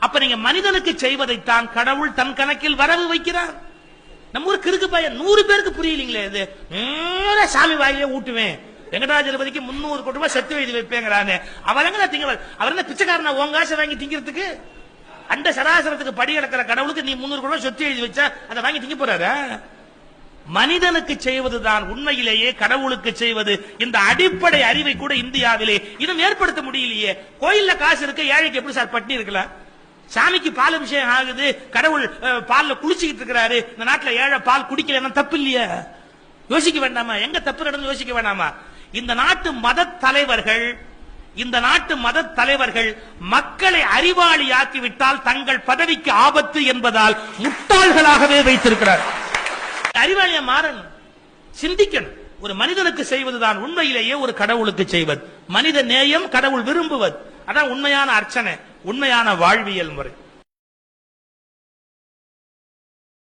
அப்ப நீங்க மனிதனுக்கு செய்வதைத்தான் கடவுள் தன் கணக்கில் வரவு வைக்கிறார். நம்ம ஊர் கிறுக்கு பையன் 100 பேருக்கு புரியலீங்களே. இது சாமி வாயிலே ஊட்டுவேன், வெங்கடாஜலபதிக்கு 300 கோடி ரூபாய் செத்து எழுதி வைப்பேங்கிறானே, அவர் எங்க திங்க? அவர் என்ன பிச்சைக்காரனா உங்காசை வாங்கி திங்கிறதுக்கு? அந்த சராசரத்துக்கு படி கிடக்கிற கடவுளுக்கு நீ 300 கோடி ரூபாய் சொத்து எழுதி வச்சா அதை வாங்கி திங்க போறாரா? மனிதனுக்கு செய்வதுதான் உண்மையிலேயே கடவுளுக்கு செய்வது. இந்த அடிப்படை அறிவை கூட இந்தியாவிலே இன்னும் ஏற்படுத்த முடியலையே. கோயில்ல காசு இருக்கு, ஏழைக்கு எப்படி சார் பட்டினி இருக்கலாம்? சாமிக்கு பால் அபிஷேகம் ஆகுது, கடவுள் பால்ல குளிச்சுக்கிட்டு இருக்கிறாரு, இந்த நாட்டில் ஏழை பால் குடிக்கல, தப்பு இல்லையா? யோசிக்க வேண்டாமா? எங்க தப்பு நடந்து யோசிக்க வேண்டாமா? இந்த நாட்டு மத தலைவர்கள் மக்களை அறிவாளியாக்கிவிட்டால் தங்கள் பதவிக்கு ஆபத்து என்பதால் முட்டாள்களாகவே வைத்திருக்கிறார். அறிவாளியா மாறணும், சிந்திக்கணும். ஒரு மனிதனுக்கு செய்வதுதான் உண்மையிலேயே ஒரு கடவுளுக்கு செய்வது. மனித நேயம் கடவுள் விரும்புவது. அதான் உண்மையான அர்ச்சனை, உண்மையான வாழ்வியல் முறை.